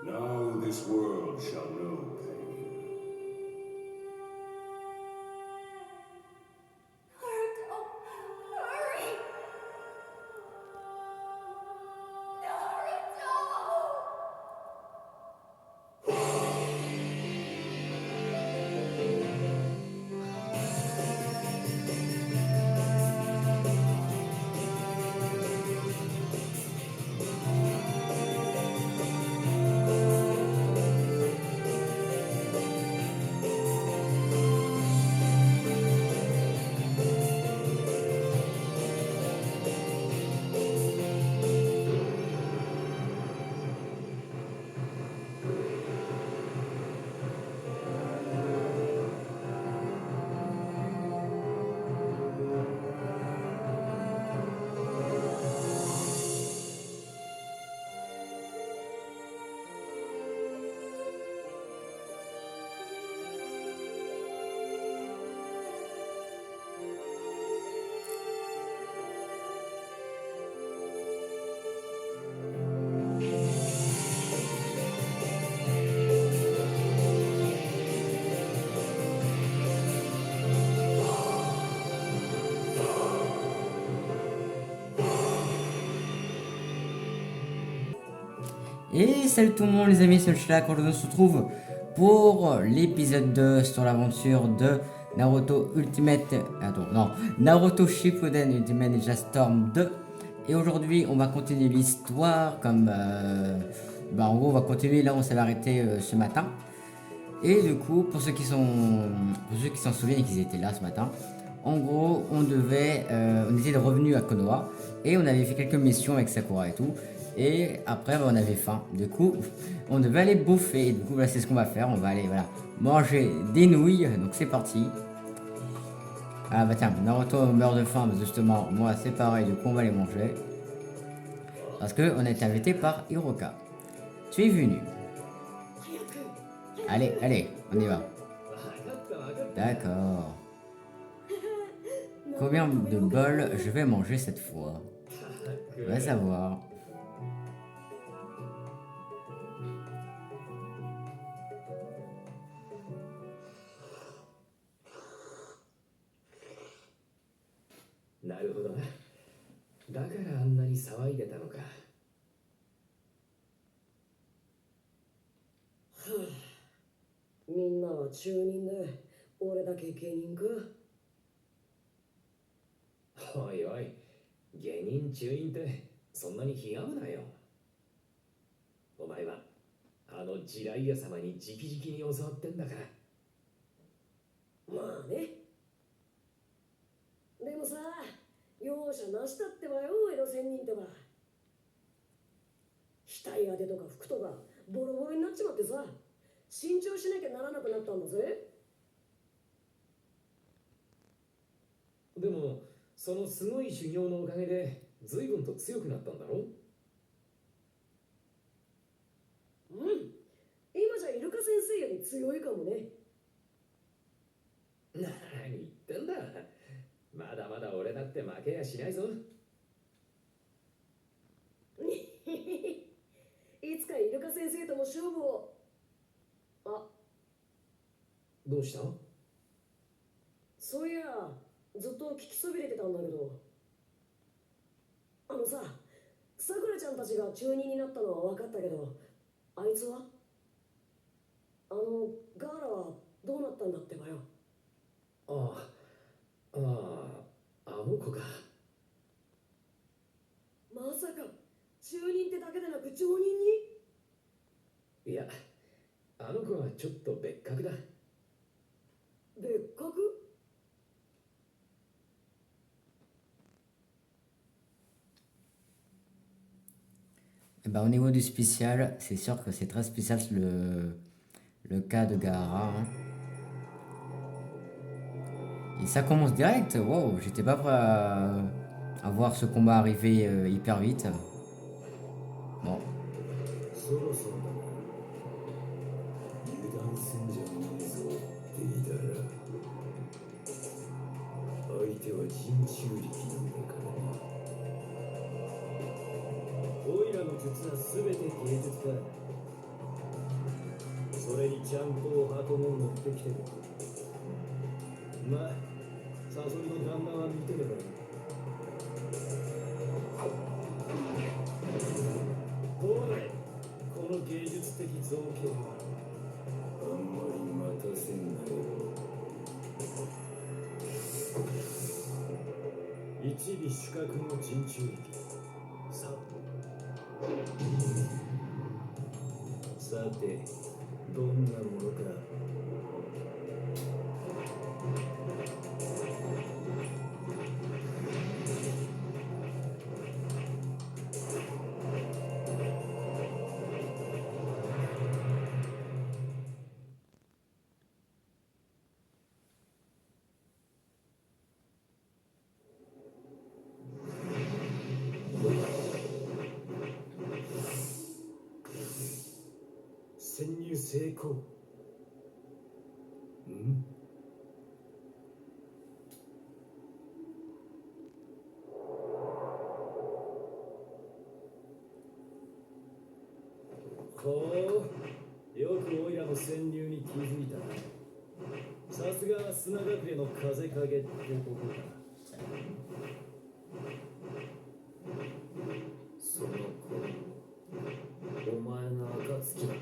Now this world shall know pain. Naruto, hurry! Naruto! Et salut tout le monde les amis, c'est le Shlak. Aujourd'hui on se retrouve pour l'épisode 2 sur l'aventure de Naruto Ultimate... Attends, non, Naruto Shippuden Ultimate Ninja Storm 2. Et aujourd'hui on va continuer l'histoire comme... en gros on va continuer là où on s'est arrêté ce matin. Et du coup, pour ceux qui s'en souviennent et qui étaient là ce matin, en gros, on était revenu à Konoha et on avait fait quelques missions avec Sakura et tout. Et après, on avait faim. Du coup, on devait aller bouffer. Et du coup, là, c'est ce qu'on va faire. On va aller, manger des nouilles. Donc, c'est parti. Ah bah tiens, Naruto meurt de faim, mais justement, moi, c'est pareil. Du coup, on va les manger. Parce que on a été invité par Hiroka. Tu es venu. Allez, allez, on y va. D'accord. Combien de bols je vais manger cette fois? On va savoir.なるほどな。だからあんなに騒いでたのか。みんなは中人で俺だけ下人か。おいおい、下人中人ってそんなにひがむなよ。お前はあのジライア様に直々に教わってんだから。まあね。でもさ、容赦なしだってばよ、江戸仙人ってば。額当てとか服とかボロボロになっちまってさ、新調しなきゃならなくなったんだぜ。でもそのすごい修行のおかげで随分と強くなったんだろう。うん。今じゃイルカ先生より強いかもね。何言ってんだ。まだまだ俺だって負けやしないぞ。いつかイルカ先生とも勝負を。あ、どうした？そういや、ずっと聞きそびれてたんだけど。あのさ、さくらちゃんたちが中二になったのは分かったけど、あいつはガーラはどうなったんだってばよ。ああ、あの子か。まさか中人ってだけでなく上人に？いや、あの子はちょっと別格だ。別格？Au niveau du spécial, c'est sûr que c'est très spécial le cas de Gaara. Hein. Et ça commence direct. Wow, j'étais pas prêt à voir ce combat arriver hyper vite. Bon. そろそろだな。油断せんじゃねえぞ、デイダラ。相手は人中力なんだからな。オイラの術は全て芸術だ。それにちゃんと箱も持ってきてる。まあサソリの旦那は見てればいい。どうだいこの芸術的造形は。あんまり待たせんなよ。一尾主角の人中力。さてどんなものか。潜入成功。んほう、よくオイラの潜入に気づいた。さすが砂隠れの風影ってことか。その子、お前の暁だ。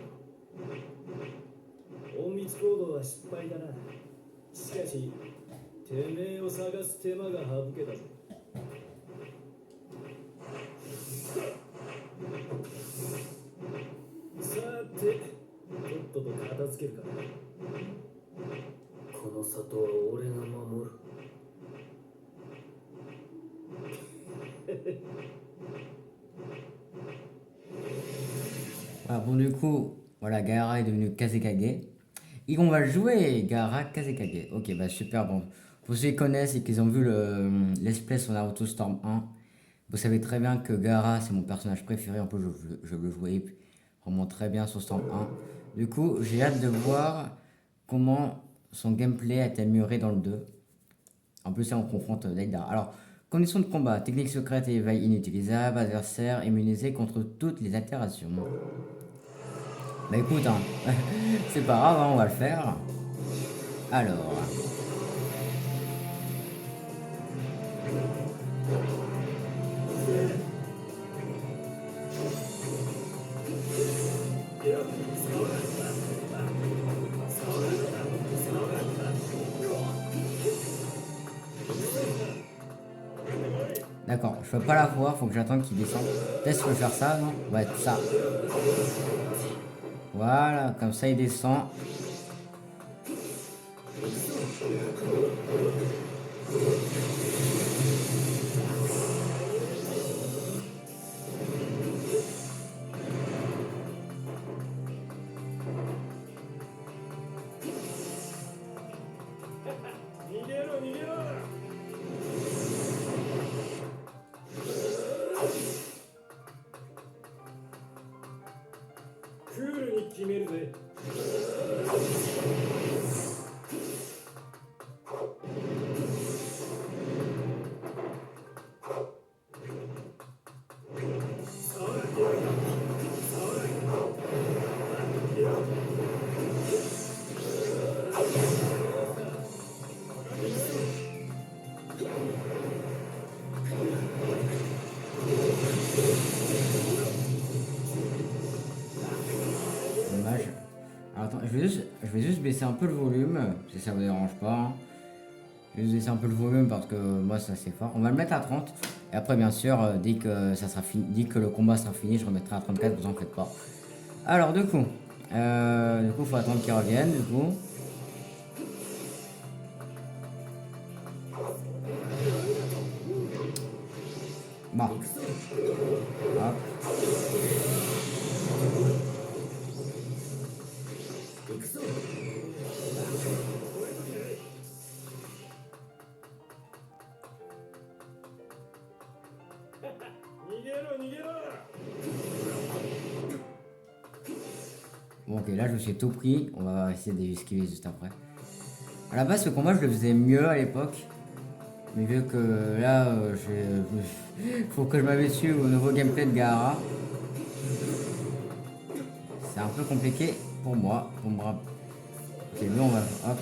隠密行動は失敗だな。しかし、てめえを探す手間が省けたぞ。さて、とっとと片付けるか。この里は俺が守る。Voilà, bon, du coup, voilà, Gaara est devenu Kazekage. Et on va jouer Gaara Kazekage. Ok, bah super, bon. Pour ceux qui connaissent et qui ont vu l'esprit sur Naruto Storm 1, vous savez très bien que Gaara, c'est mon personnage préféré. En plus, je le jouais vraiment très bien sur Storm 1. Du coup, j'ai hâte de voir comment son gameplay a été amélioré dans le 2. En plus, là, on confronte Deidara. Alors, conditions de combat, technique secrète et éveil inutilisable, adversaire immunisé contre toutes les altérations. Bah écoute, hein, c'est pas grave, hein, on va le faire. Alors. D'accord, je peux pas la voir, faut que j'attende qu'il descende. Peut-être que je peux faire ça, non? Ouais, ça. Voilà, comme ça il descend. Dommage. Alors, attends, je vais juste baisser un peu le volume, si ça vous dérange pas. Hein. Je vais juste baisser un peu le volume parce que moi c'est assez fort. On va le mettre à 30. Et après bien sûr, dès que ça sera fini, dès que le combat sera fini, je remettrai à 34, vous en faites pas. Alors du coup, faut attendre qu'il revienne du coup. Bon. Hop. Bon ok, là je me suis tout pris, on va essayer d'esquiver juste après. À la base ce combat je le faisais mieux à l'époque. Mais vu que là faut que je m'habitue au nouveau gameplay de Gaara. C'est un peu compliqué. pour moi. Pour me rappeler. Ok, lui on va. Hop.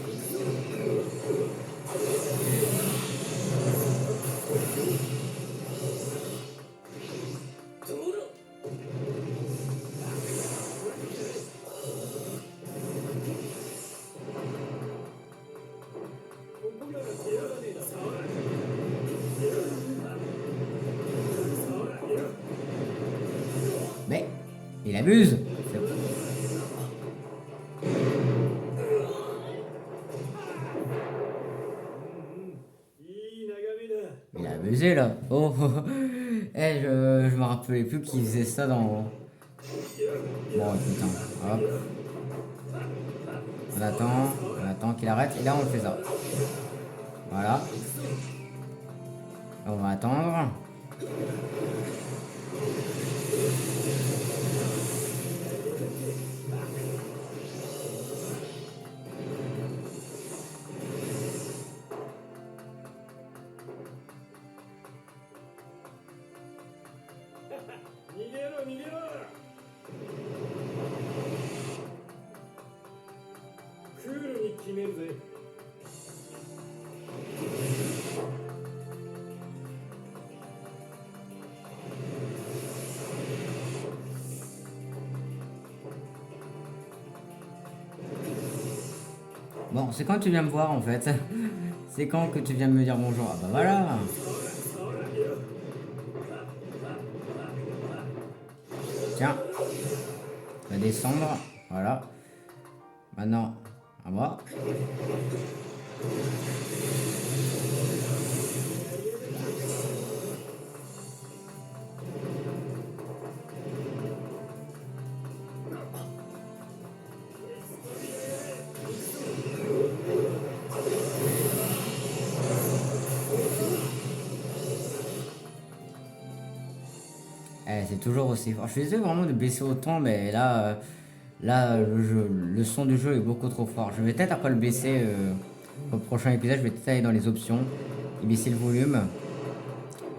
Mais il abuse. Il a abusé là. Oh, eh, je me rappelais plus qu'il faisait ça dans. Bon, putain. Hop. On attend qu'il arrête et là on le fait ça. Voilà. On va attendre. Bon, c'est quand tu viens me voir en fait. C'est quand que tu viens me dire bonjour. Ah bah voilà. Tiens. On va descendre. Voilà. Maintenant, à moi. Eh, c'est toujours aussi fort. Je suis désolé vraiment de baisser autant, mais là, le son du jeu est beaucoup trop fort. Je vais peut-être après le baisser au prochain épisode. Je vais peut-être aller dans les options et baisser le volume.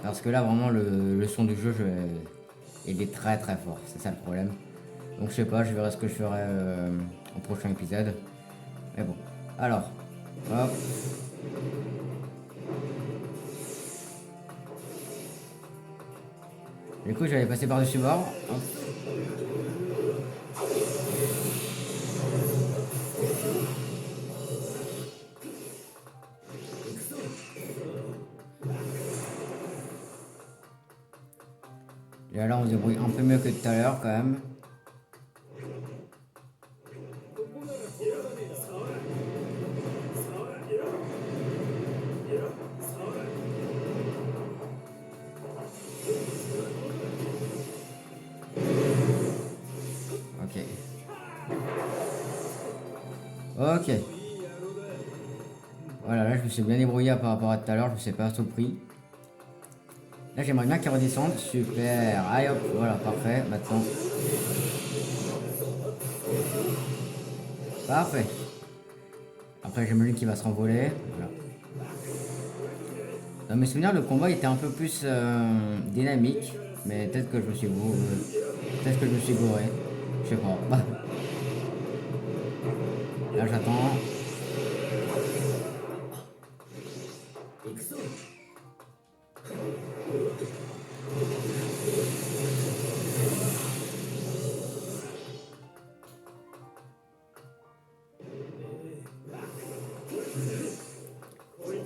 Parce que là, vraiment, le son du jeu, il est très très fort. C'est ça le problème. Donc je sais pas, je verrai ce que je ferai au prochain épisode. Mais bon. Alors, hop. Du coup, j'allais passer par-dessus bord. Hop. Et là, on se débrouille un peu mieux que tout à l'heure, quand même. Ok. Ok. Voilà, là je me suis bien débrouillé par rapport à tout à l'heure, je me suis pas à tout prix. Là j'aimerais bien qu'il redescende. Super. Allez hop, voilà, parfait. Maintenant. Parfait. Après j'imagine qu'il va se renvoler. Voilà. Dans mes souvenirs, le combat était un peu plus dynamique. Mais peut-être que je me suis peut-être que je me suis gouré. Je sais pas. Là j'attends.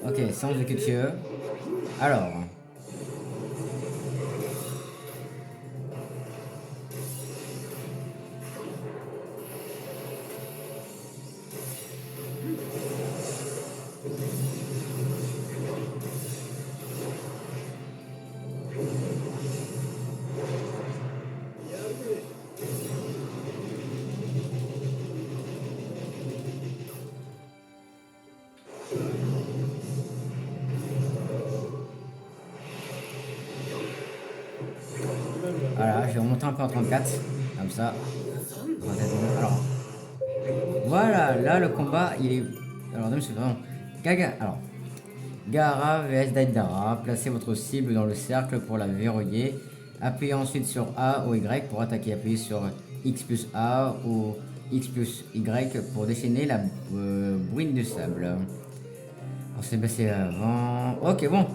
Ok, séance de QTE. Alors. Voilà, je vais remonter un peu en 34, comme ça. Alors, voilà, là le combat il est. Alors, c'est vraiment. Alors, Gaara vs Deidara, placez votre cible dans le cercle pour la verrouiller. Appuyez ensuite sur A ou Y pour attaquer. Appuyez sur X plus A ou X plus Y pour déchaîner la bruine du sable. On s'est passé avant. Ok, bon.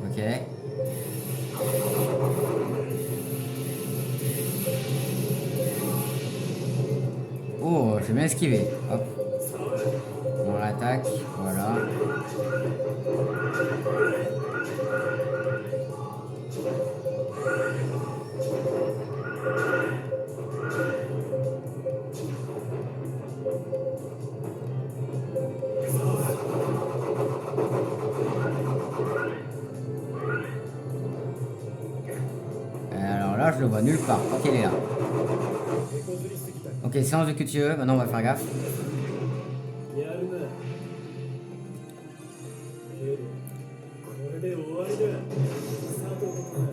Ok. Oh, j'ai bien esquivé. Hop. On l'attaque. Voilà. Alors là, je le vois nulle part. Ok, il est là. Ok, séance de QTE. Maintenant, on va faire gaffe. やるなけどこれで終わりだ佐藤君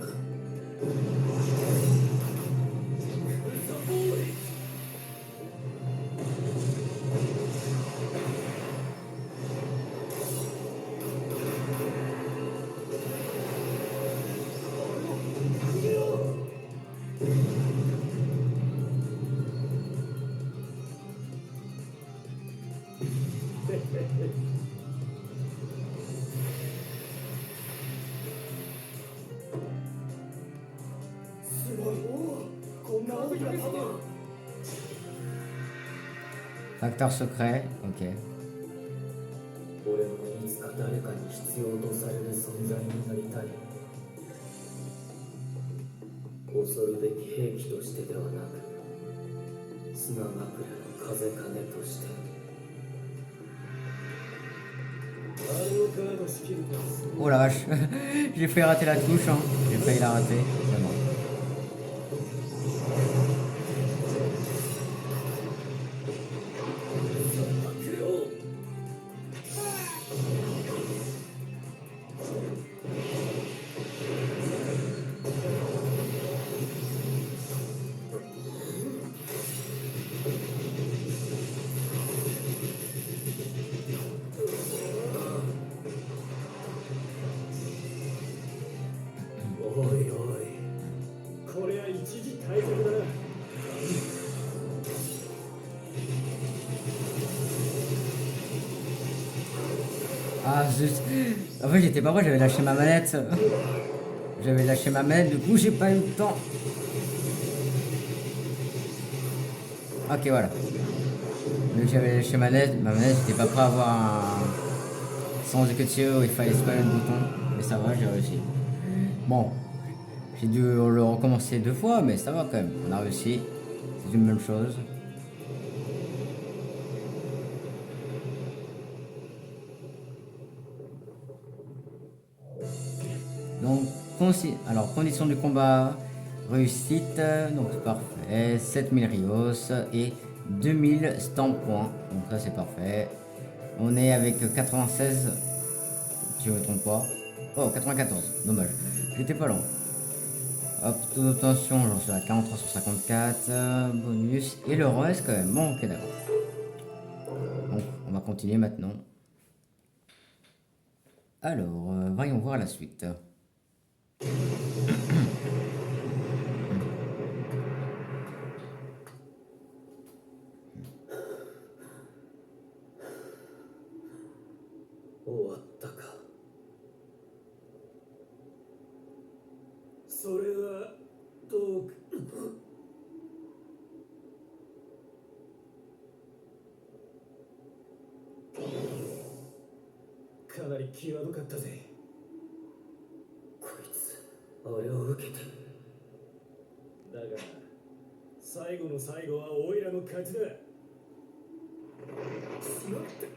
すごいこんな大きな盾を Facteur secret. Ok. 俺もいつか誰かに必要とされる存在になりたい恐るべき兵器としてではなく砂枕の風金としてマリオカードスキルです Oh la vache. J'ai failli rater la touche. Hein. J'ai failli la rater. Vraiment. Ah zut. En fait j'étais pas prêt, j'avais lâché ma manette. J'avais lâché ma manette, du coup j'ai pas eu le temps. Ok voilà. Vu que j'avais lâché ma manette, j'étais pas prêt à avoir un sens de QTE où il fallait spammer le bouton. Mais ça va, j'ai réussi. Bon. J'ai dû le recommencer 2 fois, mais ça va quand même. On a réussi. C'est une bonne chose. Donc, alors, condition du combat, réussite, donc parfait, 7000 Rios et 2000 stamp points, donc ça c'est parfait. On est avec 96, si je ne me trompe pas. Oh, 94, dommage, j'étais pas loin. Hop, taux d'obtention, j'en suis à 43 sur 54, bonus, et le reste quand même, bon ok d'accord. Donc, on va continuer maintenant. Alors, voyons voir la suite. 終わったかそれはどうかなり際どかったぜこいつあれを受けてだが最後の最後はオイラの勝ちだしまった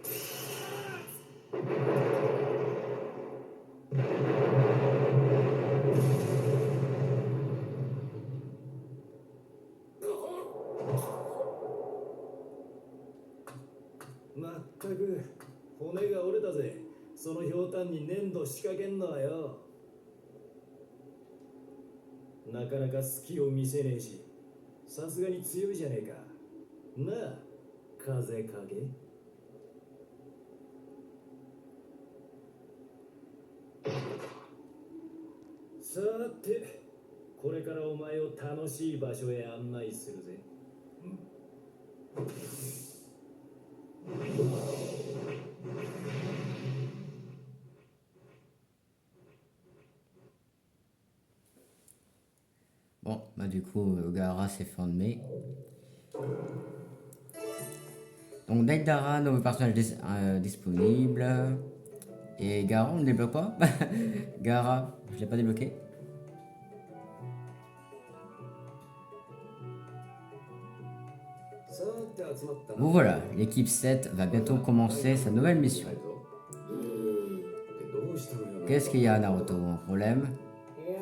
ったく骨が折れたぜ。そのひょうたんに粘土仕掛けんのはよ。なかなか隙を見せねえし、さすがに強いじゃねえか。なあ、風影。さて、これからお前を楽しい場所へ案内するぜ。Bon, bah du coup, Gaara s'est formé. Donc Deidara, nouveau personnage disponible. Et Gaara, on ne débloque pas. Gaara, je l'ai pas débloqué. Bon voilà, l'équipe 7 va bientôt commencer sa nouvelle mission. Qu'est-ce qu'il y a Naruto? Un problème? いや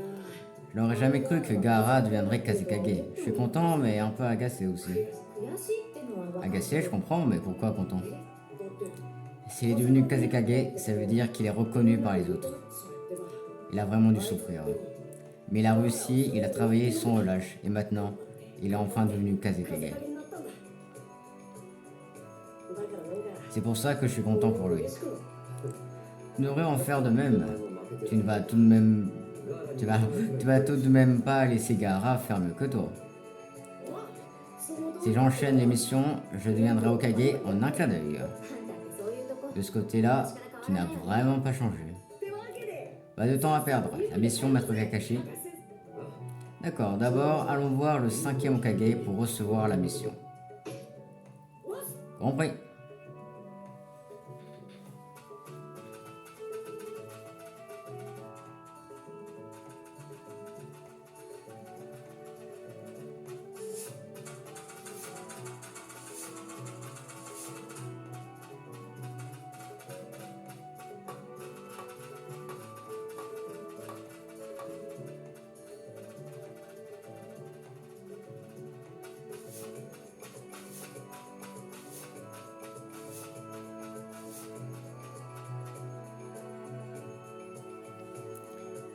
Je n'aurais jamais cru que Gaara deviendrait Kazekage. Je suis content mais un peu agacé aussi. 悔しいってのは分かる Agacé, je comprends, mais pourquoi content? だって S'il est devenu Kazekage, ça veut dire qu'il est reconnu par les autres. それってば Il a vraiment dû souffrir. Mais il a réussi, il a travaillé sans relâche. Et maintenant, il est enfin devenu 風 Kazekage. 影になったんだ。だからなんか C'est pour ça que je suis content pour lui. 嬉しくなる Tu devrais en faire de même. Tu ne vas tout de même... Tu vas tout de même pas laisser Gaara faire mieux que toi. その Si j'enchaîne les missions, je deviendrai Hokage en un clin d'œil. あんたってそういうとこ De ce côté-là, tu n'as vraiment pas changé. ってわけで Pas de temps à perdre. La mission Maître Kakashi. D'accord, d'abord, allons voir le 5e Hokage pour recevoir la mission. Compris.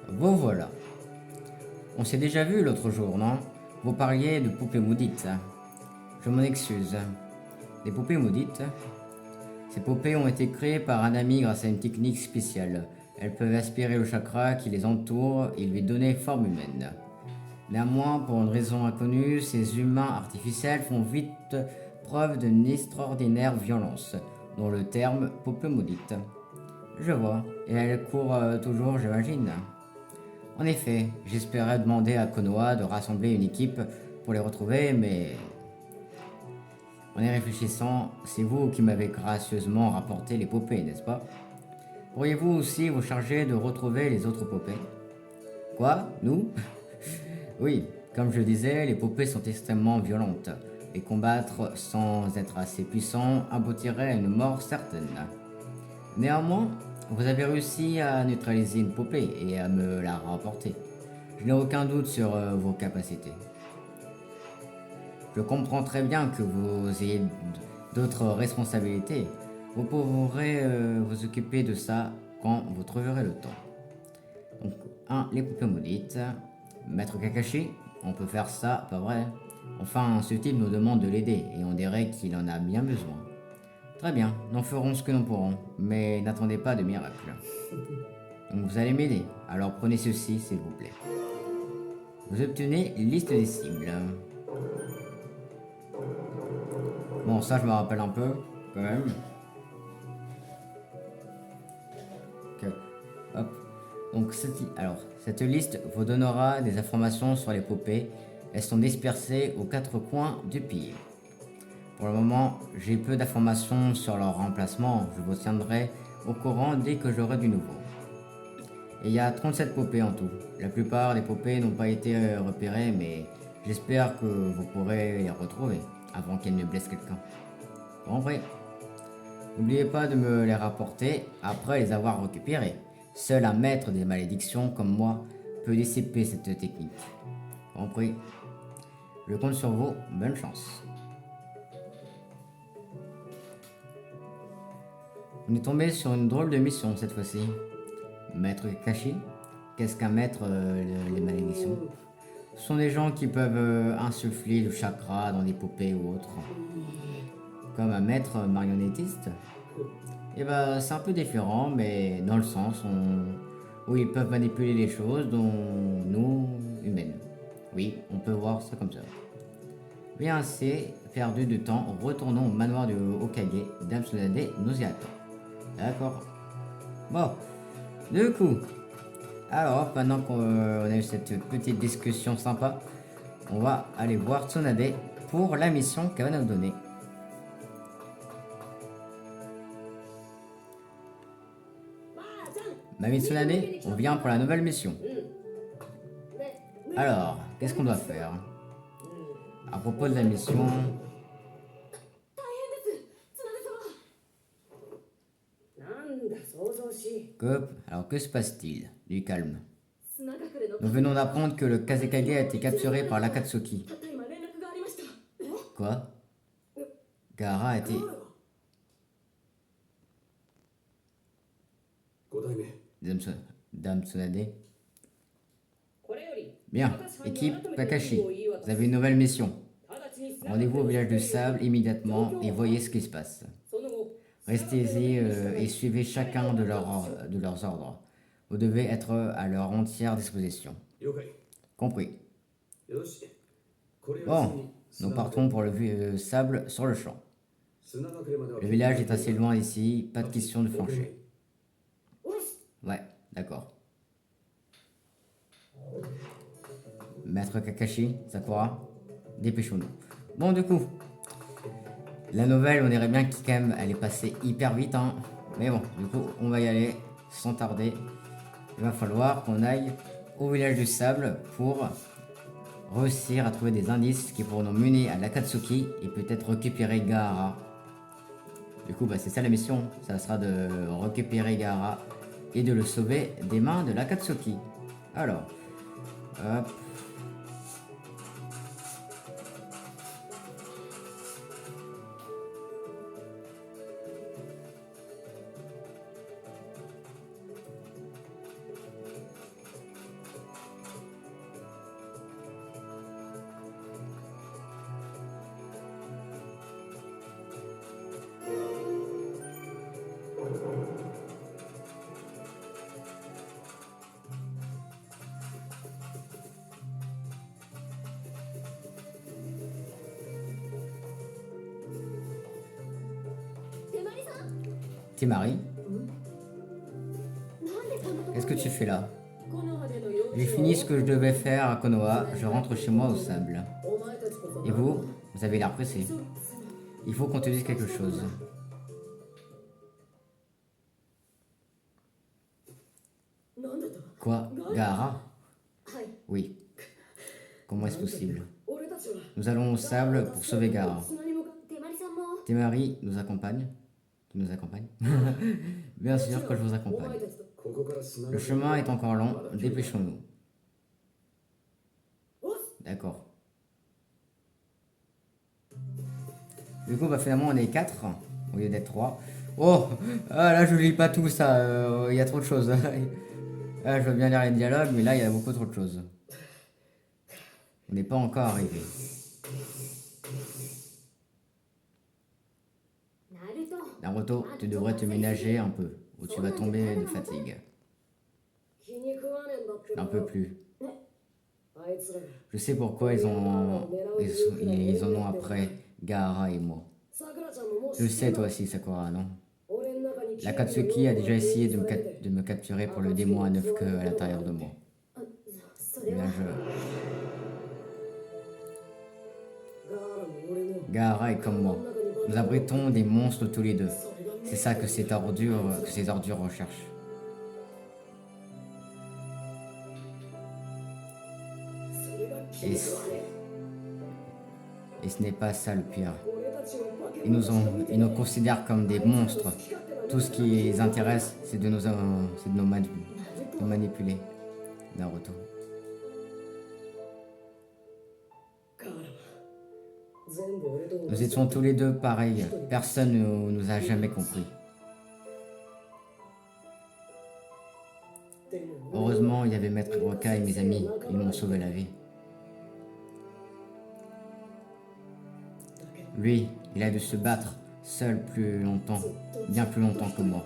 Bon voilà. On s'est déjà vu l'autre jour, non? Vous parliez de poupées maudites. Je m'en excuse. Des poupées maudites? Ces poupées ont été créées par un ami grâce à une technique spéciale. Elles peuvent aspirer le chakra qui les entoure et lui donner forme humaine. Néanmoins, pour une raison inconnue, ces humains artificiels font vite preuve d'une extraordinaire violence, dont le terme poupée maudite. Je vois, et elles courent toujours, j'imagine. En effet, j'espérais demander à Konoha de rassembler une équipe pour les retrouver, mais... En y réfléchissant, c'est vous qui m'avez gracieusement rapporté les poupées, n'est-ce pas? Pourriez-vous aussi vous charger de retrouver les autres poupées? Quoi? Nous? Oui, comme je le disais, les poupées sont extrêmement violentes. Les combattre sans être assez puissant aboutirait à une mort certaine. Néanmoins, vous avez réussi à neutraliser une poupée et à me la rapporter. Je n'ai aucun doute sur vos capacités. Je comprends très bien que vous ayez d'autres responsabilités. Vous pourrez vous occuper de ça quand vous trouverez le temps. Donc, 1. Les poupées maudites. Maître Kakashi, on peut faire ça, pas vrai? Enfin, ce type nous demande de l'aider et on dirait qu'il en a bien besoin. Très bien, nous ferons ce que nous pourrons, mais n'attendez pas de miracle. Donc vous allez m'aider, alors prenez ceci s'il vous plaît. Vous obtenez liste des cibles. Bon, ça je me rappelle un peu, quand même. Ok, hop. Donc cette liste vous donnera des informations sur les poupées. Elles sont dispersées aux 4 coins du pays. Pour le moment, j'ai peu d'informations sur leur remplacement. Je vous tiendrai au courant dès que j'aurai du nouveau. Et il y a 37 poupées en tout. La plupart des poupées n'ont pas été repérées, mais j'espère que vous pourrez les retrouver avant qu'elles ne blessent quelqu'un. Compris? N'oubliez pas de me les rapporter après les avoir récupérées. Seul un maître des malédictions comme moi peut dissiper cette technique. Compris? Je compte sur vous. Bonne chance. On est tombé sur une drôle de mission cette fois-ci. Maître Kakashi. Qu'est-ce qu'un maître, les malédictions? Ce sont des gens qui peuvent insuffler le chakra dans des poupées ou autres. Comme un maître marionnettiste. Et bah c'est un peu différent, mais dans le sens où ils peuvent manipuler les choses dont nous, humaines. Oui, on peut voir ça comme ça. Bien assez perdu de temps, retournons au manoir du Hokage. Dame Tsunade nous y attend. D'accord. Bon, du coup, alors maintenant qu'on a eu cette petite discussion sympa, on va aller voir Tsunade pour la mission qu'elle va nous donner. Mamie Tsunade, on vient pour la nouvelle mission. Alors, qu'est-ce qu'on doit faire? À propos de la mission... Alors, que se passe-t-il? Du calme. Nous venons d'apprendre que le Kazekage a été capturé par l'Akatsuki. Quoi? Gaara a été... Dame Tsunade. Bien, équipe Kakashi, vous avez une nouvelle mission. Rendez-vous au village de Sable immédiatement et voyez ce qui se passe. Restez-y et suivez chacun de leurs ordres. Vous devez être à leur entière disposition. Compris. Bon, nous partons pour le sable sur le champ. Le village est assez loin d'ici, pas de question de flancher. Ouais, d'accord. Maître Kakashi, Sakura, dépêchons-nous. Bon, du coup, la nouvelle, on dirait bien qu'elle elle est passée hyper vite, hein. Mais bon, du coup, on va y aller sans tarder. Il va falloir qu'on aille au village du sable pour réussir à trouver des indices qui pourront nous mener à l'Akatsuki et peut-être récupérer Gaara. Du coup, bah, c'est ça la mission. Ça sera de récupérer Gaara et de le sauver des mains de l'Akatsuki. Alors, hop. Temari, qu'est-ce que tu fais là? J'ai fini ce que je devais faire à Konoha, je rentre chez moi au sable. Et vous avez l'air pressé. Il faut qu'on te dise quelque chose. Quoi? Gaara? Oui. Comment est-ce possible? Nous allons au sable pour sauver Gaara. Temari nous accompagne? Tu nous accompagnes? Bien sûr que je vous accompagne. Le chemin est encore long, dépêchons-nous. D'accord. Du coup, bah, finalement, on est 4 au lieu d'être 3. Oh, ah, là, je lis pas tout ça. Il y a trop de choses. Ah, je veux bien lire les dialogues, mais là, il y a beaucoup trop de choses. On n'est pas encore arrivé. Naruto, tu devrais te ménager un peu, ou tu vas tomber de fatigue. J'en peux plus. Je sais pourquoi ils en ont après Gaara et moi. Tu le sais toi aussi, Sakura, non? L'Akatsuki a déjà essayé de me capturer pour le démon à 9 queues à l'intérieur de moi. Eh bien, Gaara est comme moi. Nous abritons des monstres tous les deux. C'est ça que ces ordures recherchent. Et ce n'est pas ça le pire. Ils nous considèrent comme des monstres. Tout ce qui les intéresse, c'est de nous manipuler. Naruto. Nous étions tous les deux pareils. Personne ne nous a jamais compris. Avant, il y avait Maître Waka et mes amis. Ils m'ont sauvé la vie. Lui, il a dû se battre seul plus longtemps, bien plus longtemps que moi.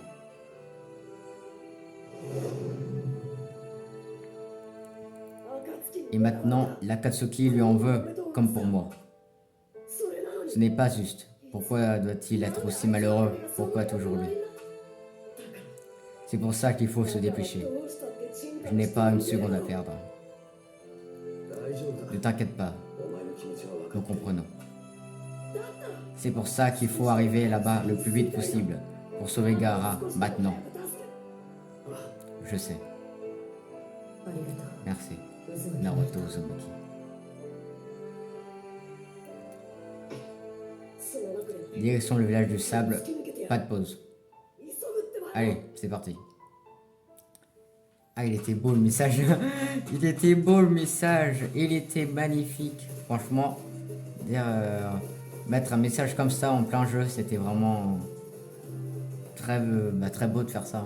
Et maintenant, l'Akatsuki lui en veut, comme pour moi. Ce n'est pas juste. Pourquoi doit-il être aussi malheureux? Pourquoi toujours lui? C'est pour ça qu'il faut se dépêcher. Je n'ai pas une seconde à perdre. 大丈夫だ Ne t'inquiète pas, お前の気持ちは分か nous ってる comprenons. C'est pour ça qu'il faut arriver là-bas le plus vite possible, pour sauver Gaara, maintenant. Je sais. ありがとう Merci. 渦巻き Naruto Uzumaki. その中で Direction le village du sable, 突き抜けてや pas る de pause. 急ぐってば Allez, c'est parti. Ah, il était beau le message. Il était beau le message. Il était magnifique. Franchement, dire, mettre un message comme ça en plein jeu, c'était vraiment très beau de faire ça.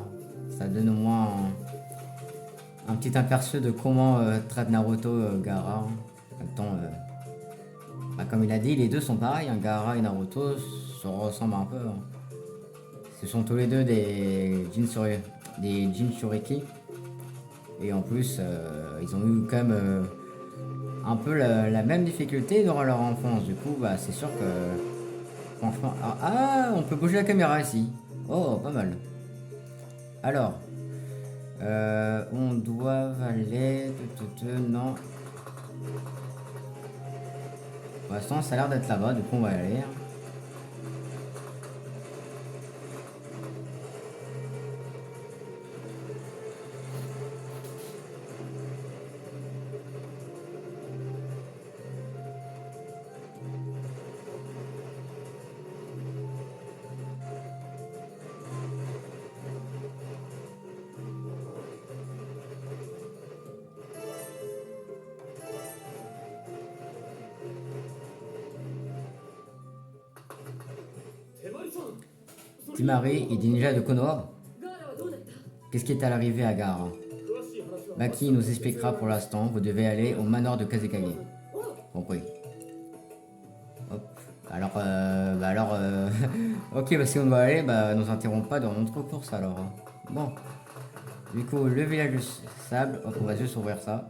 Ça donne au moins un petit aperçu de comment traite Naruto Gaara. Attends, comme il a dit, les deux sont pareils. Hein. Gaara et Naruto se ressemblent un peu. Hein. Ce sont tous les deux des Jinchuriki. Et en plus, ils ont eu quand même un peu la même difficulté durant leur enfance. Du coup, bah, c'est sûr que... Franchement... on peut bouger la caméra ici. Oh, pas mal. Alors... on doit aller... Non. Pour l'instant, ça a l'air d'être là-bas. Du coup, on va y aller. Timari et des ninjas de Konoha. ガーラはどうなった Qu'est-ce qui est à l'arrivée à Gaara? 詳しい話は Maki nous expliquera pour l'instant. Vous devez aller au manoir de Kazekage. Compris. Hop. Alors, ok, bah si on doit aller, bah nous interrompons pas dans notre course alors. Bon. Du coup, le village du sable. Hop, on va juste ouvrir ça.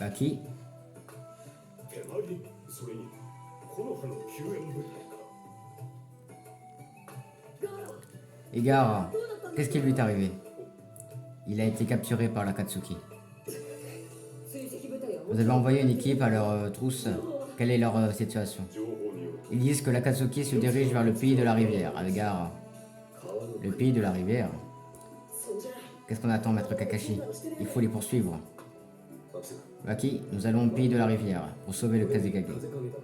Maki. 手まりそれに木の葉の救援部隊か Et Gaara, qu'est-ce qui lui est arrivé? Il a été capturé par l'Akatsuki. 追跡部隊は Vous avez envoyé une équipe à leur trousse. Quelle est leur situation? 情報による Ils disent que l'Akatsuki se dirige vers le pays de la rivière avec Gaara. 川の Le pays de la rivière? そんじゃ Qu'est-ce qu'on attend, maître Kakashi? Il faut les poursuivre. アクセル Maki, nous allons au pays de la rivière pour sauver le Kazekage. 風影だ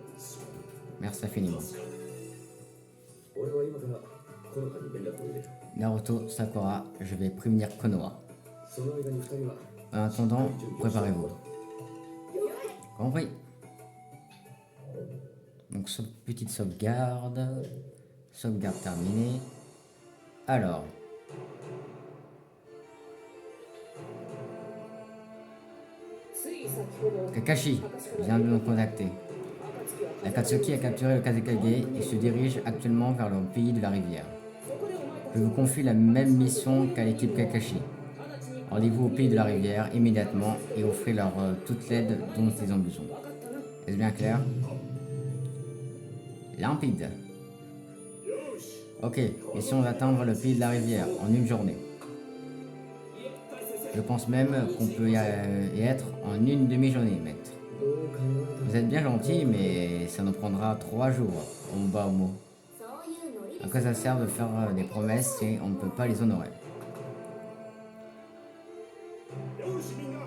Merci infiniment. 俺は今からこの葉に連絡を入れる Naruto, Sakura, je vais prévenir Konoha. その間に二人は En attendant, préparez-vous. Compris. Donc, petite sauvegarde. Sauvegarde terminée. Alors. Kakashi vient de nous contacter. L'Akatsuki a capturé le Kazekage et se dirige actuellement vers le pays de la rivière. Je vous confie la même mission qu'à l'équipe Kakashi. Rendez-vous au pays de la rivière immédiatement et offrez-leur toute l'aide dont ils ont besoin. Est-ce bien clair? Limpide. Ok, mission d'atteindre le pays de la rivière en une journée. Je pense même qu'on peut y être en une demi-journée, maître. どう考えた Vous êtes bien gentil, mais ça nous prendra 3 jours. On bat au mot. そういうノリ À quoi ça sert de faire des promesses si on ne peut pas les honorer?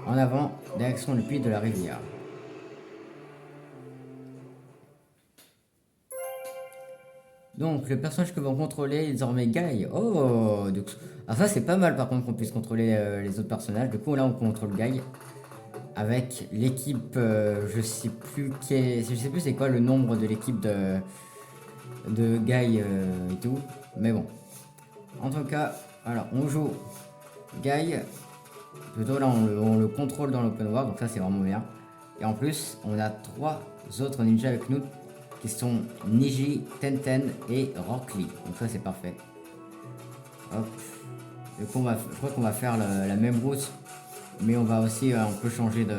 En avant, direction le puits de la rivière. Donc, le personnage que vont contrôler est désormais Guy. Oh, donc, alors ça c'est pas mal par contre qu'on puisse contrôler les autres personnages. Du coup là on contrôle Guy avec l'équipe. Je sais plus je sais plus c'est quoi le nombre de l'équipe de Guy et tout. Mais bon, en tout cas, alors on joue Guy. Plutôt là on le contrôle dans l'open world, donc ça c'est vraiment bien. Et en plus on a 3 autres ninjas avec nous qui sont Niji, Tenten et Rock Lee. Donc ça c'est parfait. Hop. Du coup je crois qu'on va faire la même route, mais on va aussi on peut changer de.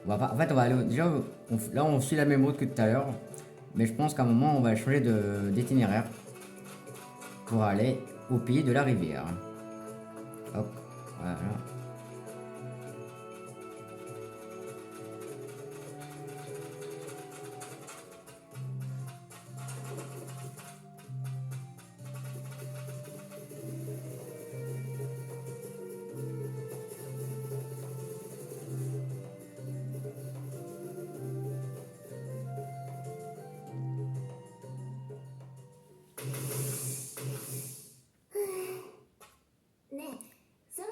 On va pas, en fait on va aller déjà là on suit la même route que tout à l'heure, mais je pense qu'à un moment on va changer d'itinéraire pour aller au pays de la rivière. Hop, voilà.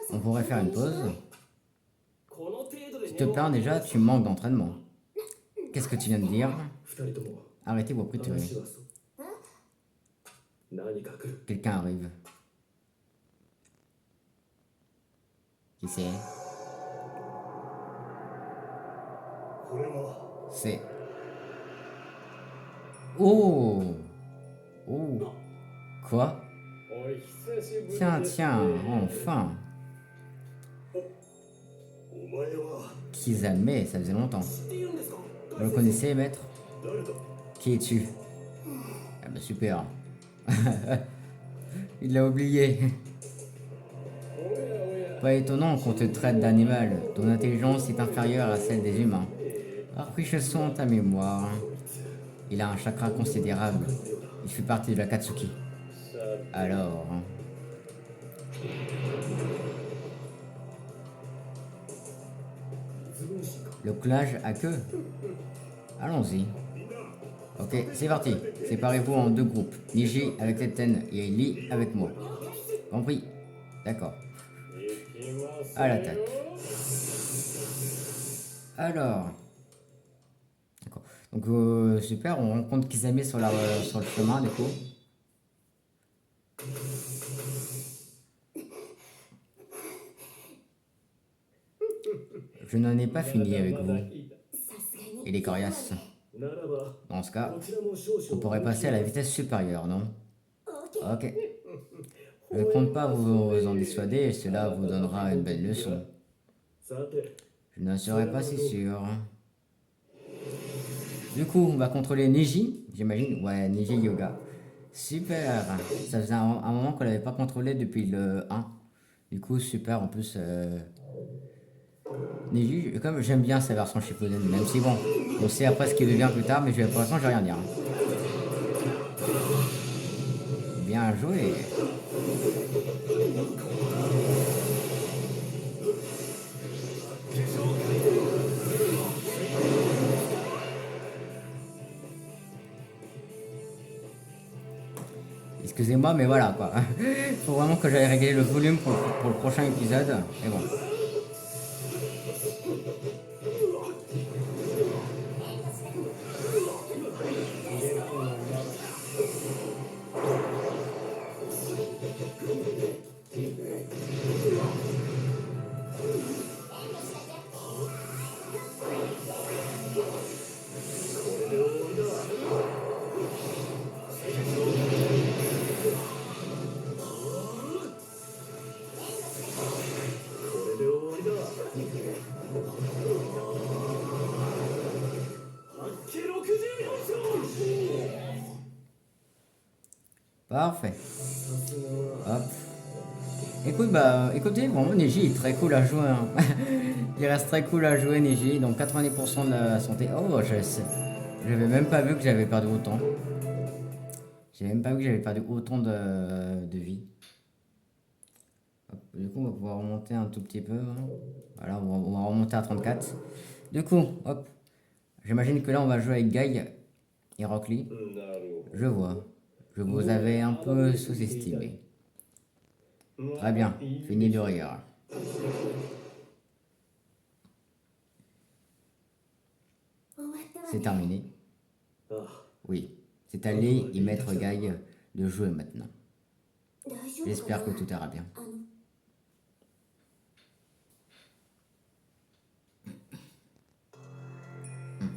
On pourrait faire une pause. S'il te plaît, déjà, tu manques d'entraînement. Qu'est-ce que tu viens de dire? Arrêtez vos prétendus. Quelqu'un arrive. Qui c'est? C'est... Oh! Oh! Quoi? Tiens, enfin! Kizame, ça faisait longtemps. Vous le connaissez, maître? Qui es-tu? Ah bah super. Il l'a oublié. Pas étonnant qu'on te traite d'animal. Ton intelligence est inférieure à celle des humains. Rafraîchissons ta mémoire. Il a un chakra considérable. Il fait partie de la Katsuki. Alors... Le collage à queue. Allons-y. Ok, c'est parti. Séparez-vous en 2 groupes. Niji avec Teten et Lee avec moi. Compris? D'accord. À l'attaque. Alors. D'accord. Donc super, on rencontre Kizame sur le chemin du coup. Je n'en ai pas fini avec vous. Il est coriace. Dans ce cas, on pourrait passer à la vitesse supérieure, non? Ok. Je ne compte pas vous en dissuader et cela vous donnera une belle leçon. Je n'en serais pas si sûr. Du coup, on va contrôler Niji, j'imagine. Ouais, Niji Yoga. Super. Ça faisait un moment qu'on l'avait pas contrôlé depuis le 1. Du coup, super. En plus... Niji, comme j'aime bien sa version Shippuden, même si bon, on sait après ce qu'il devient plus tard, mais pour l'instant je vais rien dire. Bien joué. Excusez-moi, mais voilà quoi. Faut vraiment que j'aille régler le volume pour le prochain épisode. Mais bon. Parfait. Hop. Écoute, écoutez, vraiment Neji est très cool à jouer. Hein. Il reste très cool à jouer Neji, donc 90% de la santé. Oh, j'avais même pas vu que j'avais perdu autant. J'ai même pas vu que j'avais perdu autant de vie. Hop, du coup, on va pouvoir remonter un tout petit peu, hein. Voilà, on va remonter à 34. Du coup, hop. J'imagine que là, on va jouer avec Guy et Rock Lee. なる Je vois. Je vous avais un peu sous-estimé. Très bien. Fini de rire. C'est terminé. ほど。ああ Oui. C'est à Lee et Maître Guy de jouer maintenant. 大丈夫かな J'espère que tout ira bien.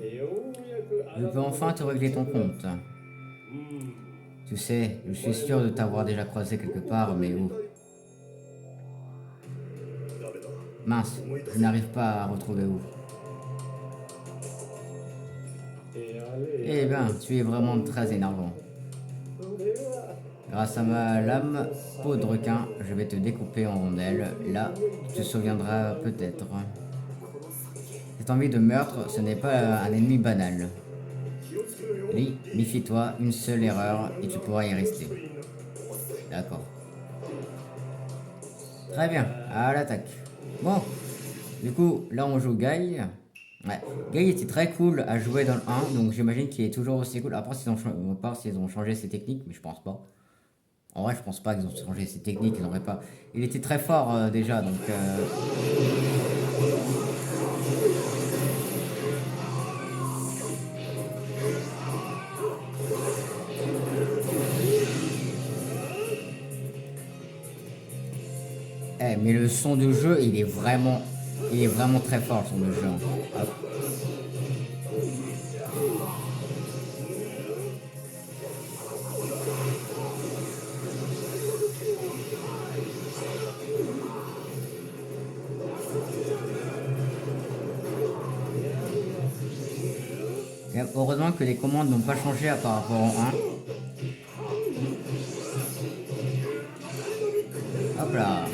ようやく Je peux enfin te régler ton compte. うん Tu sais, je suis sûr de t'avoir déjà croisé quelque part, mais où? ダメだ Mince, je n'arrive pas à retrouver où. やれ Eh ben, tu es vraiment très énervant. では Grâce à ma lame peau de requin, je vais te découper en rondelles. Là, tu te souviendras peut-être. Cette envie de meurtre, ce n'est pas un ennemi banal. 気をつけろよ Lee, méfie-toi, une seule erreur et tu pourras y rester. D'accord. Très bien, à l'attaque. Bon, du coup, là on joue Guy. Ouais, Guy était très cool à jouer dans le 1, donc j'imagine qu'il est toujours aussi cool. Après, s'ils ont changé ses techniques, mais je pense pas. En vrai, je pense pas qu'ils ont changé ses techniques, ils n'auraient pas. Il était très fort déjà, donc. Eh, mais le son de jeu, il est vraiment très fort, le son de jeu, hein. Hop. Et heureusement que les commandes n'ont pas changé par rapport au 1. Hop là.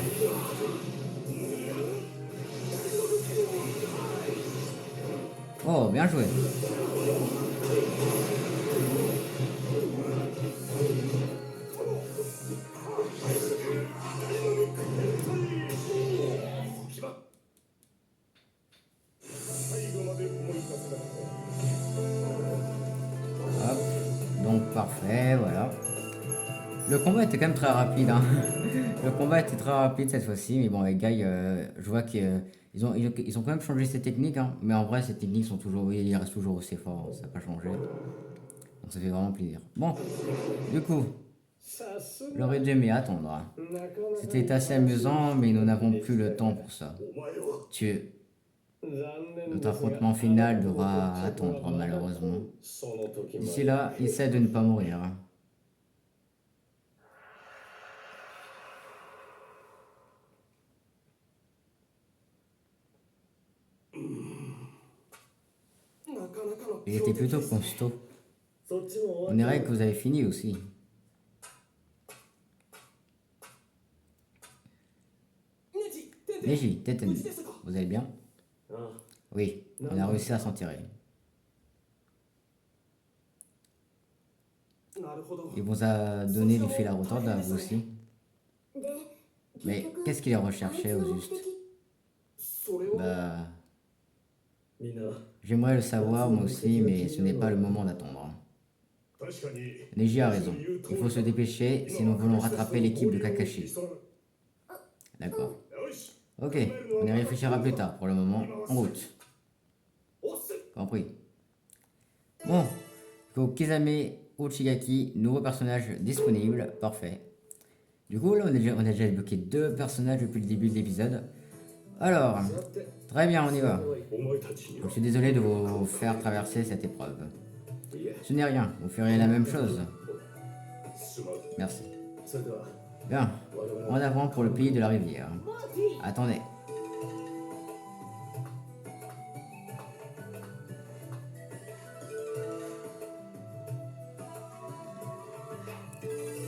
Oh, bien joué. Hop, donc parfait, voilà. Le combat était quand même très rapide, hein. Le combat était très rapide cette fois-ci, mais bon, avec Guy, je vois qu'ils ont quand même changé ses techniques, hein. Mais en vrai, ces techniques sont toujours, ils restent toujours aussi forts, hein, ça n'a pas changé. Donc ça fait vraiment plaisir. Bon, du coup, さすが j'aurais dû aimé attendre. なかなか C'était assez amusant, mais nous n'avons plus le temps pour ça. お前は Tu, 残念 notre ですが affrontement final devra attendre, malheureusement. その時まで D'ici là, essaie de ne pas mourir. なかなかの Il était plutôt costaud. そっちも On dirait que vous avez fini aussi. Neji, Teten, vous allez bien? ああ Oui, on a réussi à s'en tirer. なるほど Il vous a donné du fil à retordre, à vous aussi. で Mais 結局 qu'est-ce qu'il recherchait au あいつの目 juste? 的それは Bah, みんな j'aimerais le savoir moi aussi, mais ce n'est pas le moment d'attendre. 確かに Neji a raison. Il faut se dépêcher si nous voulons rattraper l'équipe de Kakashi. D'accord. よし Ok, on y réfléchira plus tard. Pour le moment, en route. おっせ Compris. Bon, donc Kizame Uchigaki, nouveau personnage disponible. Parfait. Du coup, là, on a déjà débloqué 2 personnages depuis le début de l'épisode. Alors, très bien, on y va. お前たちに Je suis désolé de vous faire traverser cette épreuve. いえ Ce n'est rien, vous ferez la même chose. すまん Merci. それでは Bien, 我々 en は avant pour le pays de la rivière. マーティ Attendez.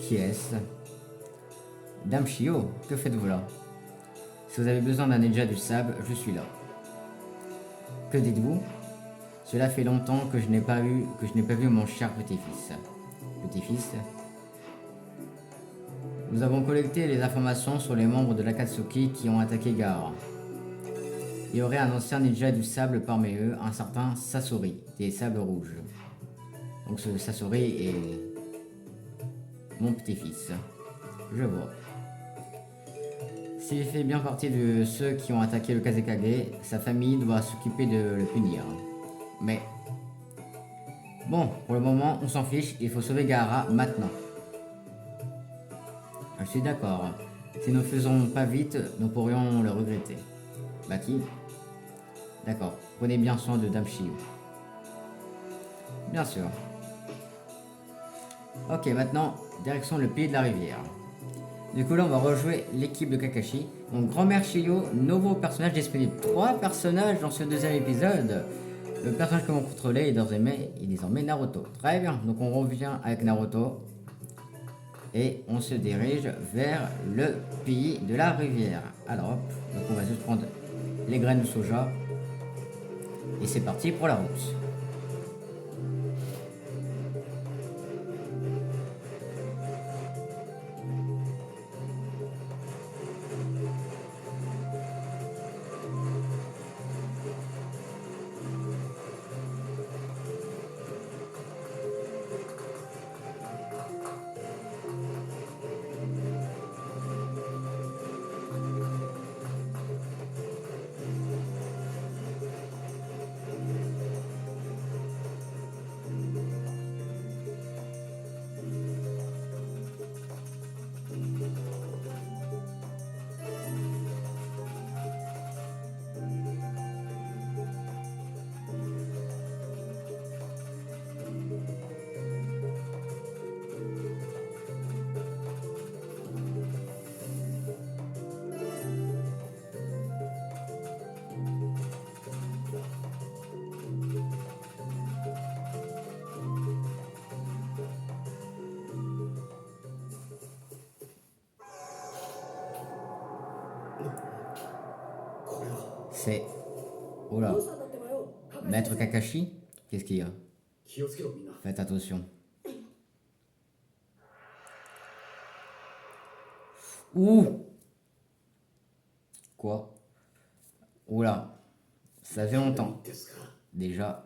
Qui est-ce? Dame Shio, que faites-vous là? Si vous avez besoin d'un ninja du sable, je suis là. Que dites-vous? Cela fait longtemps que je n'ai pas vu mon cher petit-fils. Petit-fils? Nous avons collecté les informations sur les membres de l'Akatsuki qui ont attaqué Gaara. Il y aurait un ancien ninja du sable parmi eux, un certain Sasori, des sables rouges. Donc ce Sasori est mon petit-fils. Je vois. S'il fait bien partie de ceux qui ont attaqué le Kazekage, sa famille doit s'occuper de le punir. Mais... bon, pour le moment, on s'en fiche, il faut sauver Gaara maintenant. Je suis d'accord. Si nous ne faisons pas vite, nous pourrions le regretter. Baki. D'accord. Prenez bien soin de Dame Shio. Bien sûr. Ok, maintenant, direction le pays de la rivière. Du coup là, on va rejouer l'équipe de Kakashi. Donc, grand-mère Shio, nouveau personnage disponible. 3 personnages dans ce deuxième épisode. Le personnage que l'on contrôlait est désormais Naruto. Très bien, donc on revient avec Naruto. Et on se dirige vers le pays de la rivière. Alors hop, donc on va juste prendre les graines de soja. Et c'est parti pour la route. C'est... oula. どうしたんだってばよ。 Maître Kakashi? Qu'est-ce qu'il y a? 気をつけろみんな。 Faites attention. Ouh! Quoi? Oula. Ça fait longtemps. ですか。 Déjà,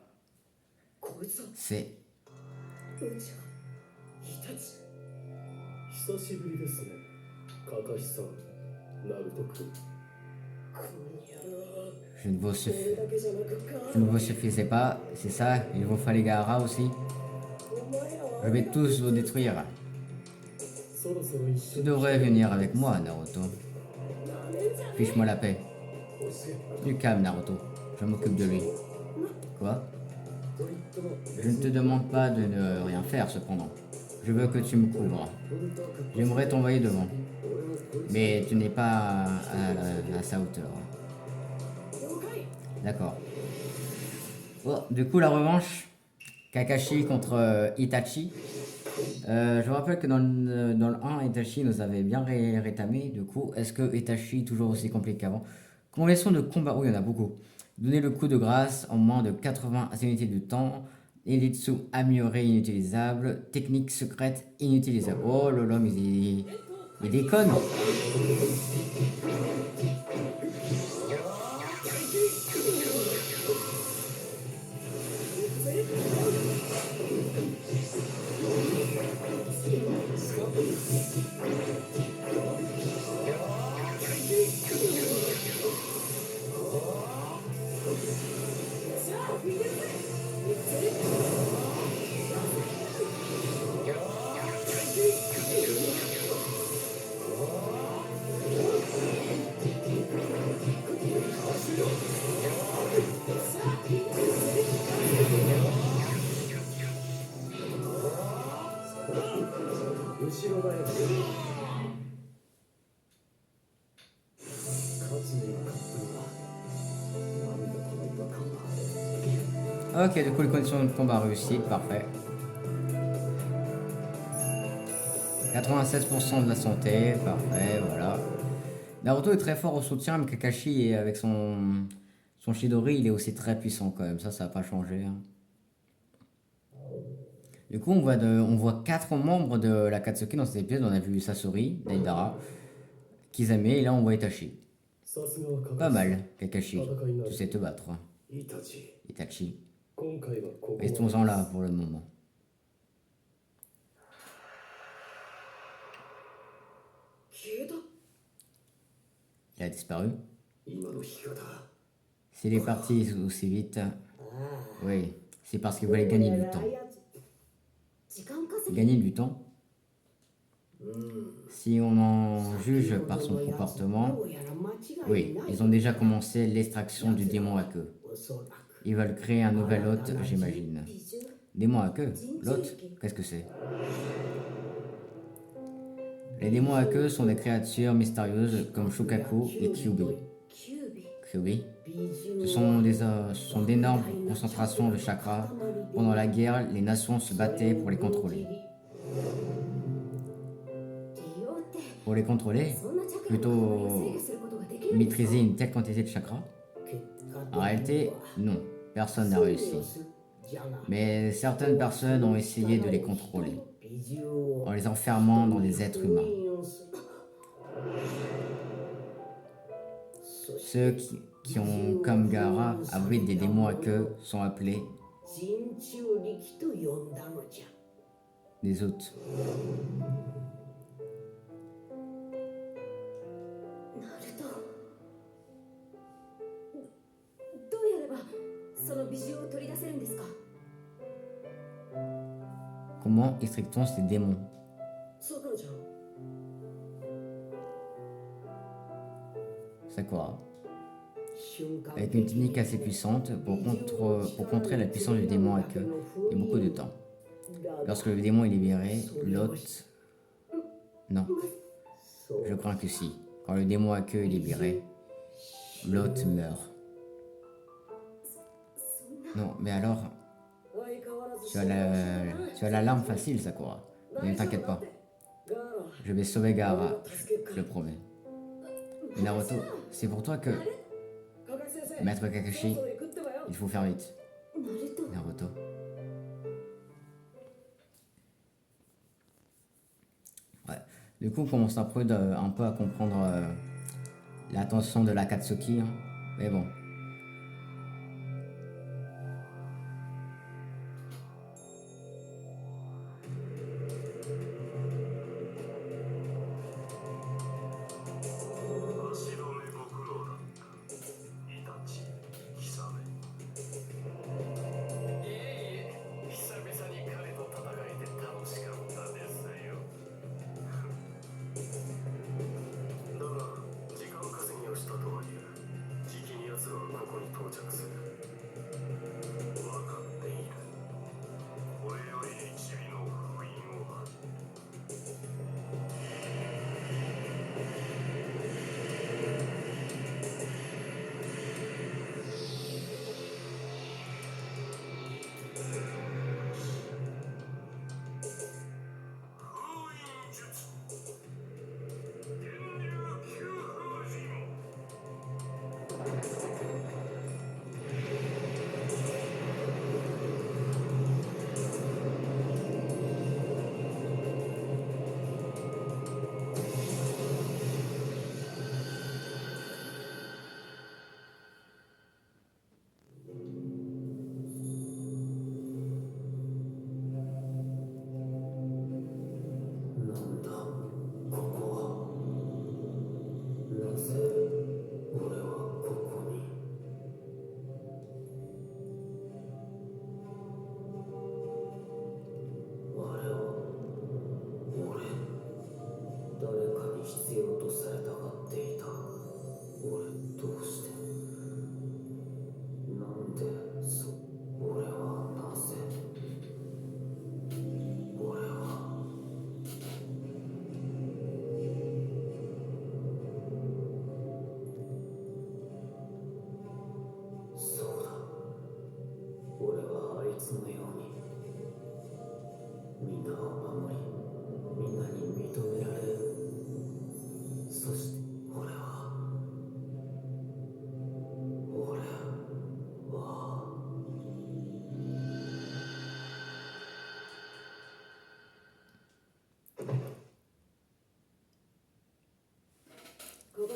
こいつは c'est... うんちゃイタチ。久しぶりですね。カカシさん、ナルト君。この野郎。 Je ne vous それ suffis... だけじゃなくか。 Je ne vous suffisais pas, c'est ça? Il vous fallait Gaara aussi? お前らは Je vais tous vous détruire. そろそろ一緒 Tu に devrais venir avec moi, Naruto. なめんじゃね Fiche-moi la paix. 教え Du calme, Naruto. Je m'occupe de lui. Quoi? と言っても Je ne te demande pas de ne rien faire, cependant. Je veux que tu me couvres. J'aimerais t'envoyer devant. Mais tu n'es pas à sa hauteur. 了解。 D'accord. Bon, du coup, la revanche. Kakashi contre Itachi. Je vous rappelle que dans le 1, Itachi nous avait bien rétamé. Du coup, est-ce que Itachi est toujours aussi compliqué qu'avant? Combinaison de combat. Oui, il y en a beaucoup. Donner le coup de grâce en moins de 80 unités de temps. Elitsu amélioré inutilisable. Technique secrète inutilisable. Oh là là, mais il déconne. Ok, du coup, les conditions de combat réussies, parfait. 96% de la santé, parfait, voilà. Naruto est très fort au soutien, mais Kakashi, avec son Chidori, il est aussi très puissant quand même. Ça n'a pas changé. Hein. Du coup, on voit 4 membres de la Katsuki dans cet épisode. On a vu Sasori, Deidara, Kisame et là on voit Itachi. さすがはカカシ Pas mal, Kakashi. 戦いにな Tu る sais te battre. イタチ Itachi. 今回はここまで Restons-en là pour le moment. 消えた。 Il a disparu. 今の引き方 S'il est parti aussi vite, oui, c'est parce qu'il voulait gagner du temps. 時間稼ぎ Gagner du temps. Si on en juge par son comportement, oui, ils ont déjà commencé l'extraction du démon à queue. Ils veulent créer un nouvel hôte, j'imagine. 美獣 Démon à queue? L'hôte? Qu'est-ce que c'est? Les démons à queue sont des créatures mystérieuses comme Shukaku et Kyubi. キュービ Kyubi? Ce sont d'énormes concentrations de chakras. Pendant la guerre, les nations se battaient pour les contrôler. 利用って Pour les contrôler, そんな着眼 plutôt を制御することができるんですか maîtriser une telle quantité de chakras? En réalité, non, personne n'a réussi. Mais certaines personnes ont essayé de les contrôler, en les enfermant dans des êtres humains. Ceux qui ont, comme Gaara, abritent des démons à queue sont appelés 人中力と呼んだのじゃ。 des hôtes. ナルトどうやればその美獣を取り出せるんですか Comment extrait-on ces démons? さくらちゃん、 Sakura. 瞬間 Avec une technique assez puissante pour contrer la puissance du démon à queue et beaucoup de temps. Lorsque le démon est libéré, l'hôte... Non, je crains que si. Quand le démon à queue est libéré, l'hôte meurt. Non, mais alors, 相変わらず tu as l'alarme facile, Sakura. Mais ne t'inquiète pas, ガーラ je vais sauver Gaara, 助けっか je le promets. Mais Naruto, c'est pour toi que, カカシ先生 Maître そろ Kakashi, そろ行くってばよ il faut faire vite. ナルト Naruto. Ouais. Du coup, on commence un peu à comprendre l'intention de l'Akatsuki. Hein. Mais bon.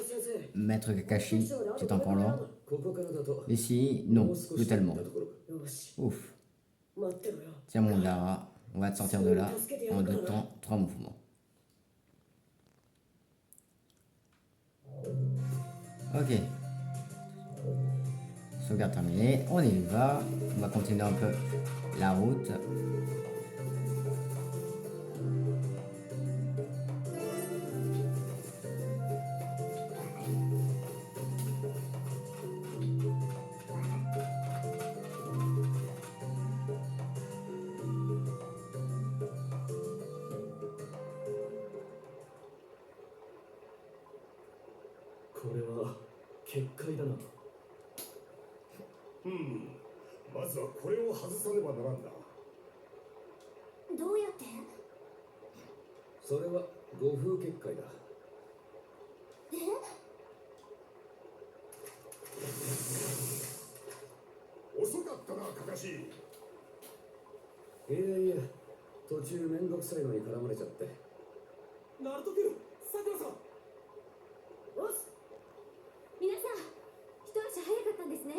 先生。 Maître Kakashi, tu es encore là? ここからだと Ici, も non, う少 plus し行っ tellement. たところ。よし、 Ouf. 待ってろよ。 Tiens mon Gara, on va te sortir de là en 2 temps, 3 mouvements. Ok. Sauvegarde terminée, on y va. On va continuer un peu la route.これは結界だな。まずはこれを外さねばならんだ。どうやって？それは五風結界だ。遅かったな、カカシ。いやいや、途中めんどくさいのに絡まれちゃって。ナルト君、さくらさん。おっす。皆さん、一足早かったんですね。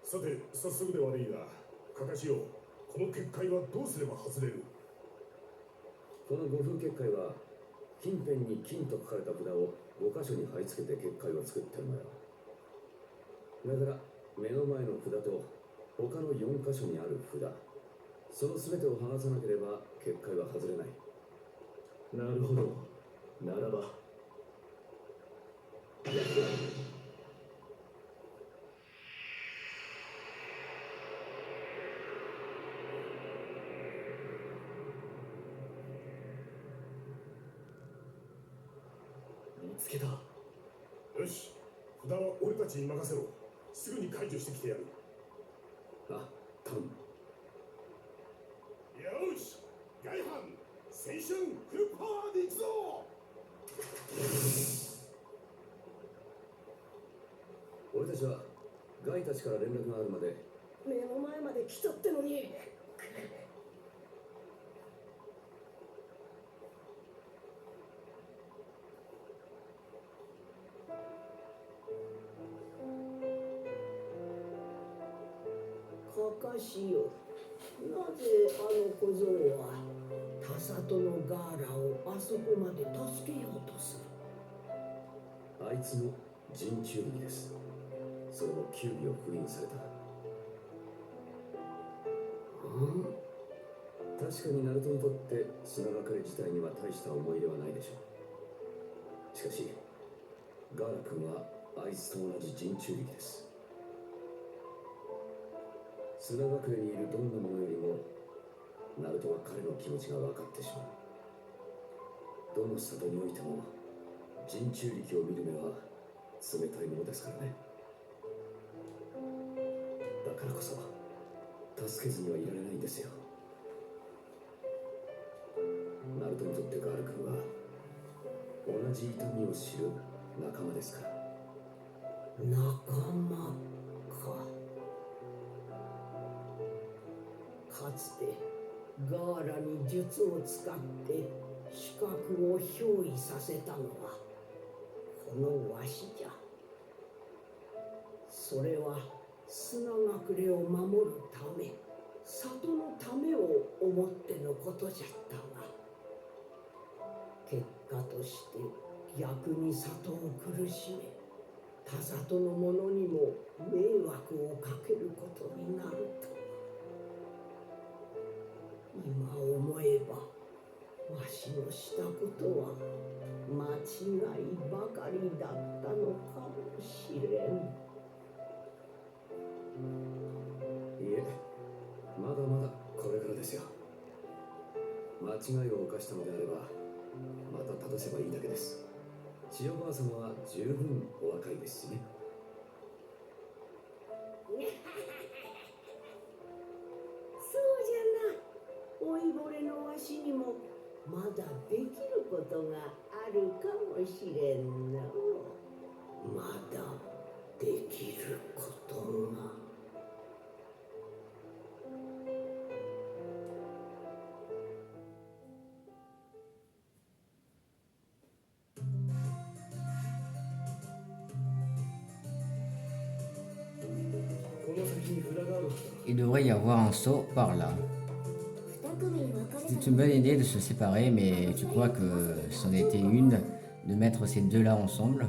さて、早速で悪いが、カカシよ、この結界はどうすれば外れる？この五風結界は近辺に金と書かれた札を5箇所に貼り付けて結界を作ってるのよ。だから目の前の札と他の4箇所にある札、その全てを剥がさなければ結界は外れない。なるほど。ならば。見つけた。よし、札は俺たちに任せろ。すぐに解除してきてやる。あ、頼む。よし、外藩、青春フルパワーで行くぞ。俺たちはガイたちから連絡があるまで目の前まで来たってのに。カカシよ、なぜあの小僧は田里のガーラをあそこまで助けようとする？あいつの陣中力です。それも九尾を封印された。確かにナルトにとって砂隠れ自体には大した思い入れはないでしょう。しかしガーラ君はあいつと同じ陣中力です。砂隠れにいるどんなものよりもナルトは彼の気持ちが分かってしまう。どの里においても陣中力を見る目は冷たいものですからね。だからこそ助けずにはいられないんですよ。ナルトにとってガール君は同じ痛みを知る仲間ですから。仲間か。かつてガーラに術を使って視覚を憑依させたのはこのわしじゃ。それは砂隠れを守るため、里のためを思ってのことじゃったが、結果として逆に里を苦しめ、他里の者にも迷惑をかけることになるとは。今思えばわしのしたことは間違いばかりだったのかもしれん。いえ、まだまだこれからですよ。間違いを犯したのであればまた正せばいいだけです。千代ばあ様は十分お若いですしね。そうじゃな。老いぼれのわしにもまだできることがあるかもしれんの。まだできることが。先に札があるはずだ。 Il devrait y avoir un saut par là. 二組に分かれた C'est une bonne idée de se séparer, mais tu crois que c'en était une de mettre ces deux-là ensemble?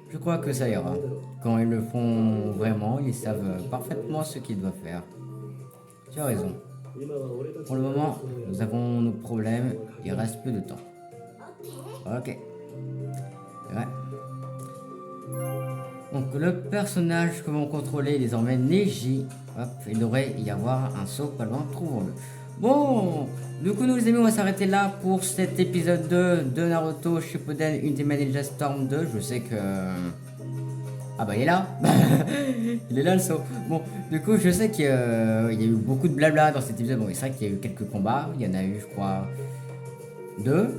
Je crois que ça ira. Quand ils le font vraiment, ils savent parfaitement ce qu'ils doivent faire. Tu as raison. 今は俺たち Pour le moment, nous avons nos problèmes. Il reste peu de temps. オッケー Ok. Ouais. Donc le personnage que vont contrôler est désormais Neji. Hop, il devrait y avoir un saut pas loin, trouvons-le. Bon, du coup nous les amis, on va s'arrêter là pour cet épisode 2 de Naruto Shippuden Ultimate Ninja Storm 2. Je sais que... Ah bah il est là. Il est là le saut. Bon, du coup je sais qu'il y a eu beaucoup de blabla dans cet épisode. Bon, c'est vrai qu'il y a eu quelques combats. Il y en a eu je crois 2.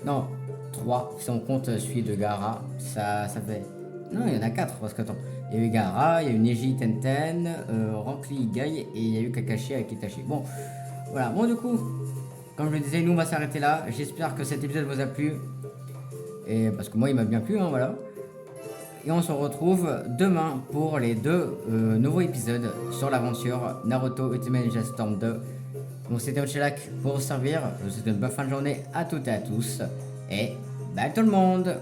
Non, 3 si on compte celui de Gaara. Ça fait... Non, il y en a 4 parce que attends. Il y a eu Gaara, il y a eu Neji Tenten, Rankly Igai et il y a eu Kakashi avec Itachi. Bon, voilà. Bon du coup, comme je le disais, nous on va s'arrêter là. J'espère que cet épisode vous a plu. Et parce que moi il m'a bien plu, hein, voilà. Et on se retrouve demain pour les 2 nouveaux épisodes sur l'aventure Naruto Ultimate Ninja Storm 2. Donc c'était Ochelak pour vous servir. Je vous souhaite une bonne fin de journée à toutes et à tous. Et bye tout le monde!